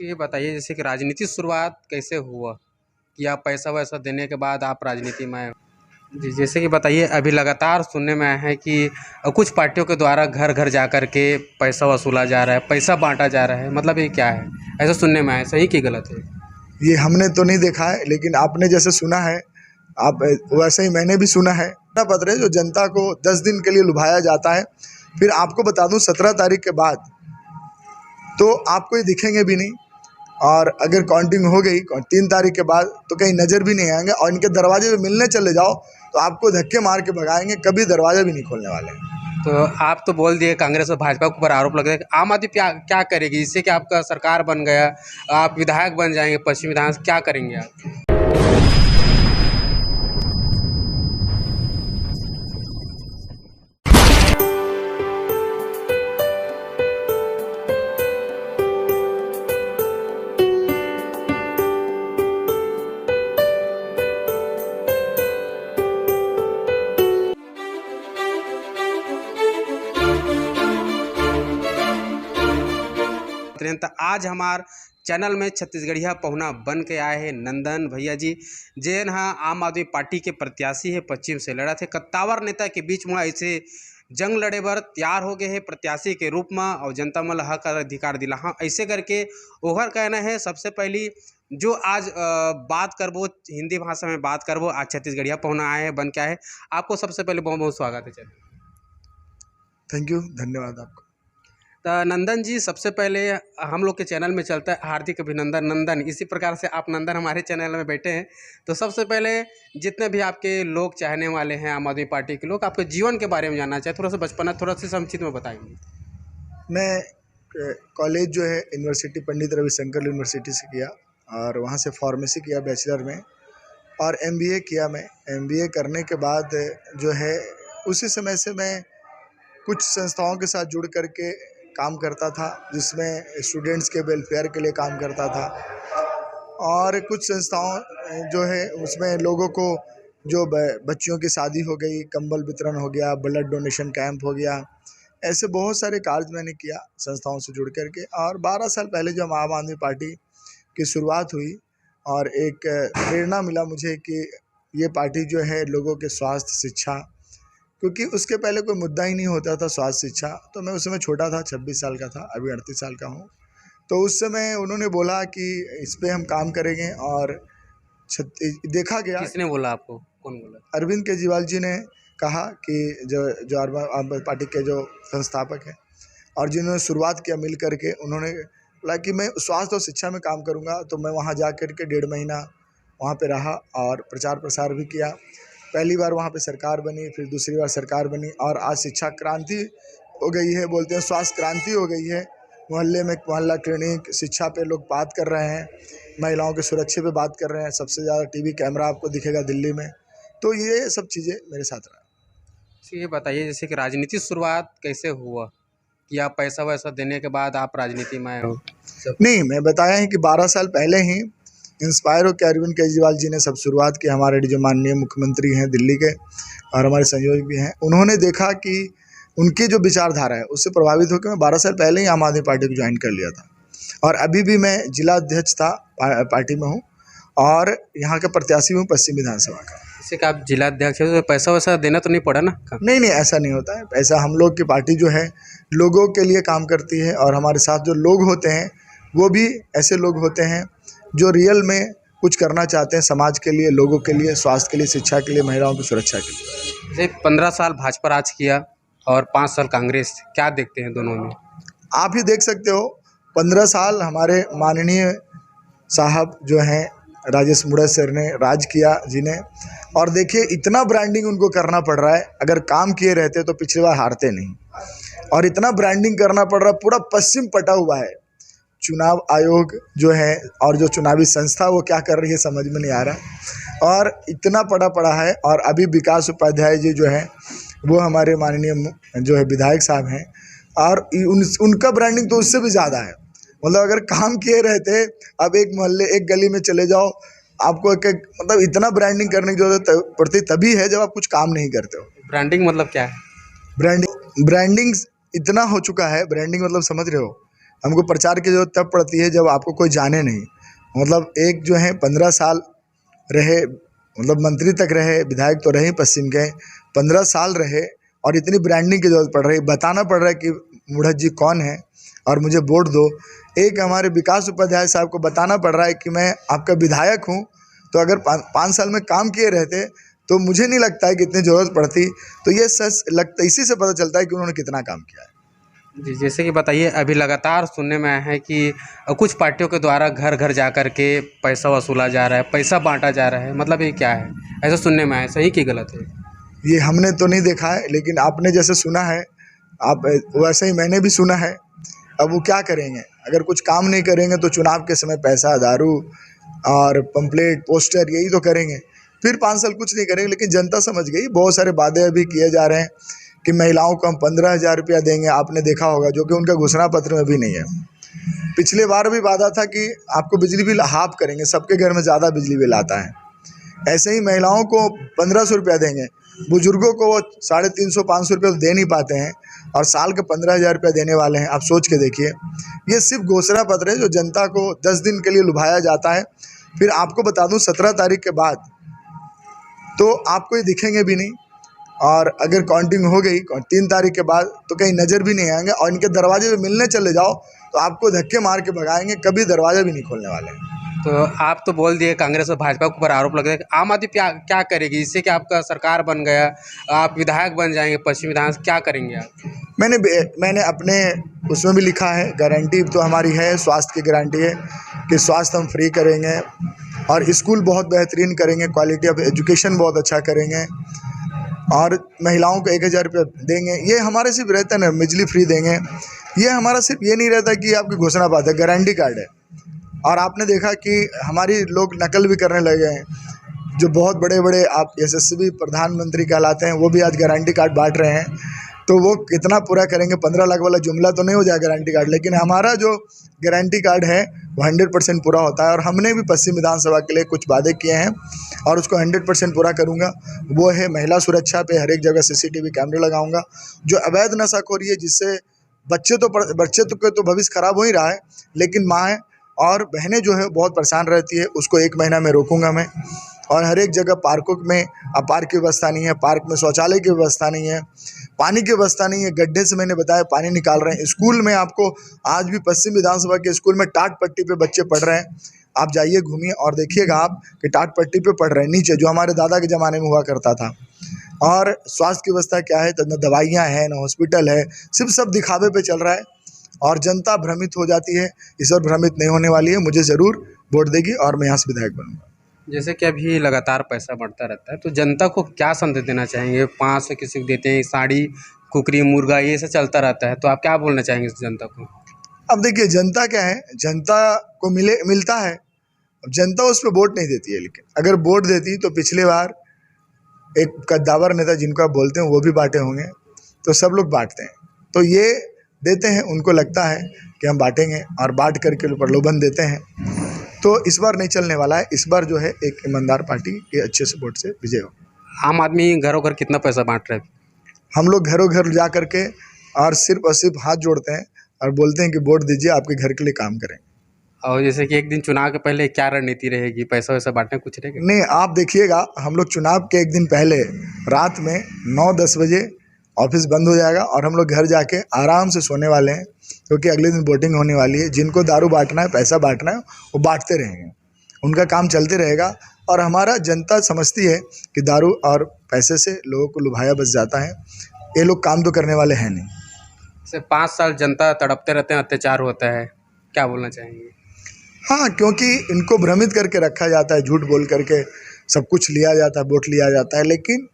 कि ये बताइए जैसे कि राजनीति शुरुआत कैसे हुआ कि आप पैसा वैसा देने के बाद आप राजनीति में आए? जी, जैसे कि बताइए अभी लगातार सुनने में आया है कि कुछ पार्टियों के द्वारा घर घर जा कर के पैसा वसूला जा रहा है, पैसा बांटा जा रहा है, मतलब ये क्या है? ऐसा सुनने में आया है, सही कि गलत है? ये हमने तो नहीं देखा है, लेकिन आपने जैसे सुना है आप वैसे ही मैंने भी सुना है। पत्र है जो जनता को 10 दिन के लिए लुभाया जाता है, फिर आपको बता दूं 17 तारीख के बाद तो आपको ये दिखेंगे भी नहीं। और अगर काउंटिंग हो गई 3 तारीख के बाद तो कहीं नज़र भी नहीं आएंगे, और इनके दरवाजे पे मिलने चले जाओ तो आपको धक्के मार के भगाएंगे, कभी दरवाजा भी नहीं खोलने वाले हैं। तो आप तो बोल दिए कांग्रेस और भाजपा के ऊपर आरोप लग रहा है, आम आदमी क्या क्या करेगी जिससे कि आपका सरकार बन गया, आप विधायक बन जाएंगे पश्चिम विधान, क्या करेंगे आप? तो आज हमार चैनल में छत्तीसगढ़िया पहुना बन के आए हैं नंदन भैया जी, जेन हाँ आम आदमी पार्टी के प्रत्याशी है, पश्चिम से लड़ा थे कत्तावर नेता के बीच में ऐसे जंग लड़े बर तैयार हो गए हैं प्रत्याशी के रूप में, और जनता मन ला हक अधिकार दिला। हाँ ऐसे करके ओहर कहना है। सबसे पहली जो आज बात करबो हिंदी भाषा में बात करबो, आज छत्तीसगढ़िया पहुना आए हैं बन के आए हैं। आपको सबसे पहले बहुत बहुत स्वागत है। चलिए थैंक यू, धन्यवाद आपको। तो नंदन जी, सबसे पहले हम लोग के चैनल में चलता है हार्दिक अभिनंदन नंदन, इसी प्रकार से आप नंदन हमारे चैनल में बैठे हैं। तो सबसे पहले जितने भी आपके लोग चाहने वाले हैं आम आदमी पार्टी के लोग, आपके जीवन के बारे में जानना चाहे, थोड़ा सा बचपना थोड़ा सा संक्षिप्त में बताएंगे। मैं कॉलेज जो है यूनिवर्सिटी पंडित रविशंकर यूनिवर्सिटी से किया, और वहाँ से फार्मेसी किया बैचलर में, और एमबीए किया। मैं एमबीए करने के बाद जो है उसी समय से मैं कुछ संस्थाओं के साथ जुड़ करके काम करता था, जिसमें स्टूडेंट्स के वेलफेयर के लिए काम करता था, और कुछ संस्थाओं जो है उसमें लोगों को जो बच्चियों की शादी हो गई, कंबल वितरण हो गया, ब्लड डोनेशन कैंप हो गया, ऐसे बहुत सारे कार्य मैंने किया संस्थाओं से जुड़ करके। और 12 साल पहले जब आम आदमी पार्टी की शुरुआत हुई और एक प्रेरणा मिला मुझे कि ये पार्टी जो है लोगों के स्वास्थ्य, शिक्षा, क्योंकि उसके पहले कोई मुद्दा ही नहीं होता था स्वास्थ्य शिक्षा। तो मैं उस समय छोटा था, 26 साल का था, अभी 38 साल का हूँ। तो उस समय उन्होंने बोला कि इस पे हम काम करेंगे, और देखा गया। किसने बोला आपको, कौन बोला? अरविंद केजरीवाल जी ने कहा कि जो आम आदमी पार्टी के जो संस्थापक हैं और जिन्होंने शुरुआत किया मिल करके, उन्होंने बोला कि मैं स्वास्थ्य और शिक्षा में काम करूँगा। तो मैं वहाँ जा कर के 1.5 महीना वहाँ पे रहा और प्रचार प्रसार भी किया। पहली बार वहाँ पे सरकार बनी, फिर दूसरी बार सरकार बनी, और आज शिक्षा क्रांति हो गई है, बोलते हैं स्वास्थ्य क्रांति हो गई है। मोहल्ले में मोहल्ला क्लिनिक, शिक्षा पे लोग बात कर रहे हैं, महिलाओं की सुरक्षा पे बात कर रहे हैं। सबसे ज़्यादा टीवी कैमरा आपको दिखेगा दिल्ली में। तो ये सब चीज़ें मेरे साथ रहा। ये बताइए जैसे कि राजनीति शुरुआत कैसे हुआ कि आप पैसा वैसा देने के बाद आप राजनीति में आए हो? नहीं, मैं बताया है कि 12 साल पहले ही इंस्पायर होकर अरविंद केजरीवाल जी ने सब शुरुआत की। हमारे जो माननीय मुख्यमंत्री हैं दिल्ली के और हमारे संयोजक भी हैं, उन्होंने देखा कि उनकी जो विचारधारा है उससे प्रभावित होकर मैं 12 साल पहले ही आम आदमी पार्टी को ज्वाइन कर लिया था, और अभी भी मैं जिला अध्यक्ष था, पार्टी में हूँ, और यहाँ का प्रत्याशी हूँ पश्चिम विधानसभा का। जैसे कि आप जिला अध्यक्ष हो तो पैसा वैसा देना तो नहीं पड़ा ना? नहीं, ऐसा नहीं होता है। ऐसा हम लोग की पार्टी जो है लोगों के लिए काम करती है, और हमारे साथ जो लोग होते हैं वो भी ऐसे लोग होते हैं जो रियल में कुछ करना चाहते हैं समाज के लिए, लोगों के लिए, स्वास्थ्य के लिए, शिक्षा के लिए, महिलाओं की सुरक्षा के लिए। जैसे 15 साल भाजपा राज किया और 5 साल कांग्रेस, क्या देखते हैं दोनों में? आप ही देख सकते हो, 15 साल हमारे माननीय साहब जो हैं राजेश मुड़ा सर ने राज किया जिन्हें, और देखिए इतना ब्रांडिंग उनको करना पड़ रहा है। अगर काम किए रहते तो पिछली बार हारते नहीं, और इतना ब्रांडिंग करना पड़ रहा है, पूरा पश्चिम पटा हुआ है। चुनाव आयोग जो है और जो चुनावी संस्था वो क्या कर रही है समझ में नहीं आ रहा, और इतना पड़ा है। और अभी विकास उपाध्याय जी जो है वो हमारे माननीय जो है विधायक साहब हैं, और उनका ब्रांडिंग तो उससे भी ज़्यादा है। मतलब अगर काम किए रहते, अब एक मोहल्ले एक गली में चले जाओ, आपको मतलब इतना ब्रांडिंग करने की जरूरत पड़ती तभी है जब आप कुछ काम नहीं करते हो। ब्रांडिंग मतलब क्या है? ब्रांडिंग इतना हो चुका है, ब्रांडिंग मतलब समझ रहे हो, हमको प्रचार की जरूरत तब पड़ती है जब आपको कोई जाने नहीं। मतलब एक जो है 15 साल रहे, मतलब मंत्री तक रहे, विधायक तो रहे पश्चिम के, 15 साल रहे और इतनी ब्रांडिंग की जरूरत पड़ रही, बताना पड़ रहा है कि मुढ़त जी कौन है और मुझे वोट दो। एक हमारे विकास उपाध्याय साहब को बताना पड़ रहा है कि मैं आपका विधायक हूँ, तो अगर 5 साल में काम किए रहते तो मुझे नहीं लगता है कि इतनी ज़रूरत पड़ती। तो ये सच लगता, इसी से पता चलता है कि उन्होंने कितना काम किया है। जी, जैसे कि बताइए, अभी लगातार सुनने में आया है कि कुछ पार्टियों के द्वारा घर घर जा कर के पैसा वसूला जा रहा है, पैसा बांटा जा रहा है, मतलब ये क्या है? ऐसा सुनने में आया, सही कि गलत है? ये हमने तो नहीं देखा है, लेकिन आपने जैसे सुना है, आप वैसे ही मैंने भी सुना है। अब वो क्या करेंगे, अगर कुछ काम नहीं करेंगे तो चुनाव के समय पैसा, दारू और पंपलेट, पोस्टर, यही तो करेंगे। फिर 5 साल कुछ नहीं करेंगे। लेकिन जनता समझ गई, बहुत सारे वादे अभी किए जा रहे हैं कि महिलाओं को हम 15,000 रुपया देंगे, आपने देखा होगा, जो कि उनका घोषणा पत्र में भी नहीं है। पिछले बार भी वादा था कि आपको बिजली बिल हाफ करेंगे, सबके घर में ज़्यादा बिजली बिल आता है। ऐसे ही महिलाओं को 1,500 रुपया देंगे, बुजुर्गों को वो 350-500 रुपये तो दे नहीं पाते हैं और साल के 15,000 रुपया देने वाले हैं। आप सोच के देखिए, ये सिर्फ घोषणा पत्र है जो जनता को 10 दिन के लिए लुभाया जाता है। फिर आपको बता दूं, 17 तारीख के बाद तो आपको ये दिखेंगे भी नहीं, और अगर काउंटिंग हो गई 3 तारीख के बाद तो कहीं नज़र भी नहीं आएंगे, और इनके दरवाजे पे मिलने चले जाओ तो आपको धक्के मार के भगाएंगे, कभी दरवाज़ा भी नहीं खोलने वाले हैं। तो आप तो बोल दिए कांग्रेस और भाजपा के ऊपर आरोप लग रहा है कि आम आदमी क्या करेगी जिससे कि आपका सरकार बन गया, आप विधायक बन जाएंगे पश्चिम विधानसभा, क्या करेंगे आप? मैंने अपने उसमें भी लिखा है, गारंटी तो हमारी है, स्वास्थ्य की गारंटी है कि स्वास्थ्य हम फ्री करेंगे और स्कूल बहुत बेहतरीन करेंगे, क्वालिटी ऑफ एजुकेशन बहुत अच्छा करेंगे और महिलाओं को 1,000 रुपये देंगे। ये हमारे सिर्फ रहता है ना, बिजली फ्री देंगे। ये हमारा सिर्फ ये नहीं रहता कि आपकी घोषणा बात है, गारंटी कार्ड है। और आपने देखा कि हमारी लोग नकल भी करने लगे हैं, जो बहुत बड़े बड़े आप यशस्वी प्रधानमंत्री कहलाते हैं, वो भी आज गारंटी कार्ड बांट रहे हैं। तो वो कितना पूरा करेंगे, 15 लाख वाला जुमला तो नहीं हो जाएगा गारंटी कार्ड, लेकिन हमारा जो गारंटी कार्ड है वो 100% पूरा होता है। और हमने भी पश्चिम विधानसभा के लिए कुछ वादे किए हैं और उसको 100% पूरा करूँगा। वो है महिला सुरक्षा पे हर एक जगह CCTV कैमरे लगाऊंगा। जो अवैध नशाखोरी है, जिससे बच्चे तो के तो भविष्य खराब हो ही रहा है, लेकिन माँ और बहनें जो है बहुत परेशान रहती है, उसको 1 महीना में रोकूंगा मैं। और हर एक जगह पार्कों में अब पार्क की व्यवस्था नहीं है, पार्क में शौचालय की व्यवस्था नहीं है, पानी की व्यवस्था नहीं है, गड्ढे से मैंने बताया पानी निकाल रहे हैं। स्कूल में आपको आज भी पश्चिम विधानसभा के स्कूल में टाट पट्टी पे बच्चे पढ़ रहे हैं। आप जाइए, घूमिए और देखिएगा आप कि टाट पट्टी पे पढ़ रहे हैं, नीचे, जो हमारे दादा के ज़माने में हुआ करता था। और स्वास्थ्य की व्यवस्था क्या है, तो न दवाइयाँ हैं, न हॉस्पिटल है, सिर्फ सब दिखावे पे चल रहा है और जनता भ्रमित हो जाती है। इस और भ्रमित नहीं होने वाली है, मुझे ज़रूर वोट देगी और मैं यहाँ से विधायक बनूँगा। जैसे कि अभी लगातार पैसा बढ़ता रहता है, तो जनता को क्या संदेश देना चाहेंगे? 500 किसी को देते हैं, साड़ी, कुकरी, मुर्गा, ये सब चलता रहता है, तो आप क्या बोलना चाहेंगे इस जनता को? अब देखिए, जनता क्या है, जनता को मिलता है, अब जनता उस पर वोट नहीं देती है। लेकिन अगर वोट देती तो पिछली बार एक कद्दावर नेता जिनको आप बोलते हैं वो भी बांटे होंगे, तो सब लोग बांटते हैं। तो ये देते हैं, उनको लगता है कि हम बांटेंगे और बांट करके प्रलोभन देते हैं। तो इस बार नहीं चलने वाला है। इस बार जो है एक ईमानदार पार्टी के अच्छे से वोट से विजय हो। आम आदमी घरों घर कितना पैसा बांट रहा है? हम लोग घरों घर जा करके और सिर्फ हाथ जोड़ते हैं और बोलते हैं कि वोट दीजिए, आपके घर के लिए काम करें। और जैसे कि एक दिन चुनाव के पहले क्या रणनीति रहेगी, पैसा वैसा बांटने कुछ रहेगा? नहीं, आप देखिएगा, हम लोग चुनाव के एक दिन पहले रात में 9-10 बजे ऑफिस बंद हो जाएगा और हम लोग घर जाके आराम से सोने वाले हैं, क्योंकि अगले दिन वोटिंग होने वाली है। जिनको दारू बांटना है, पैसा बांटना है, वो बांटते रहेंगे, उनका काम चलते रहेगा। और हमारा जनता समझती है कि दारू और पैसे से लोगों को लुभाया बच जाता है, ये लोग काम तो करने वाले हैं नहीं। जैसे 5 साल जनता तड़पते रहते हैं, अत्याचार होता है, क्या बोलना चाहेंगे? हाँ, क्योंकि इनको भ्रमित करके रखा जाता है, झूठ बोल करके सब कुछ लिया जाता है, वोट लिया जाता है। लेकिन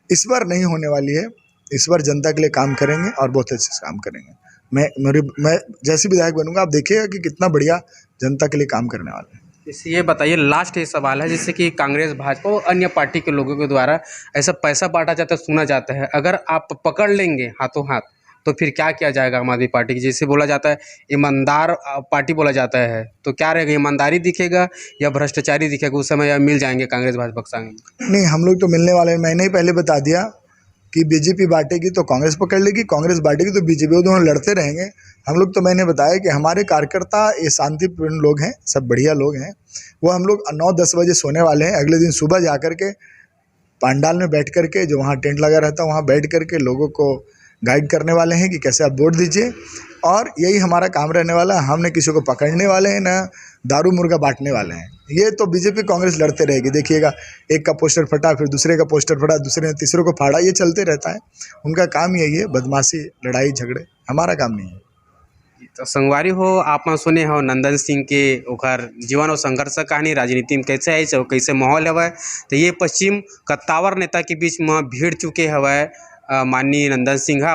इस बार नहीं होने वाली है। इस बार जनता के लिए काम करेंगे और बहुत अच्छे से काम करेंगे। मैं जैसे विधायक बनूंगा, आप देखिएगा कि कितना बढ़िया जनता के लिए काम करने वाला है। जैसे ये बताइए, लास्ट ये सवाल है, जैसे कि कांग्रेस, भाजपा और अन्य पार्टी के लोगों के द्वारा ऐसा पैसा बांटा जाता है, सुना जाता है, अगर आप पकड़ लेंगे हाथों हाथ तो फिर क्या किया जाएगा आम आदमी पार्टी की? जैसे बोला जाता है ईमानदार पार्टी बोला जाता है, तो क्या रहेगा, ईमानदारी दिखेगा या भ्रष्टाचारी दिखेगा? उस समय या मिल जाएंगे कांग्रेस भाजपा के संग? नहीं, हम लोग तो मिलने वाले हैं। मैंने ही पहले बता दिया कि बीजेपी बांटेगी तो कांग्रेस पकड़ लेगी, कांग्रेस बांटेगी तो बीजेपी, वो दोनों लड़ते रहेंगे। हम लोग तो मैंने बताया कि हमारे कार्यकर्ता ये शांतिपूर्ण लोग हैं, सब बढ़िया लोग हैं। वो हम लोग 9-10 बजे सोने वाले हैं। अगले दिन सुबह जा कर के पंडाल में बैठ कर के, जो वहाँ टेंट लगा रहता है वहाँ बैठ कर के लोगों को गाइड करने वाले हैं कि कैसे आप वोट दीजिए। और यही हमारा काम रहने वाला है। हम न किसी को पकड़ने वाले हैं, न दारू मुर्गा बांटने वाले हैं। ये तो बीजेपी कांग्रेस लड़ते रहेगी। देखिएगा, एक का पोस्टर फटा, फिर दूसरे का पोस्टर फटा, दूसरे ने तीसरे को फाड़ा, ये चलते रहता है। उनका काम यही है, बदमाशी, लड़ाई झगड़े। हमारा काम नहीं है। तो संगवारी हो, आप मन सुने हो नंदन सिंह के ओकर जीवन और संघर्ष का कहानी, राजनीति में कैसे आई और कैसे माहौल हवय। तो ये पश्चिम कत्तावर नेता के बीच में भिड़ चुके हवय माननीय नंदन सिंह।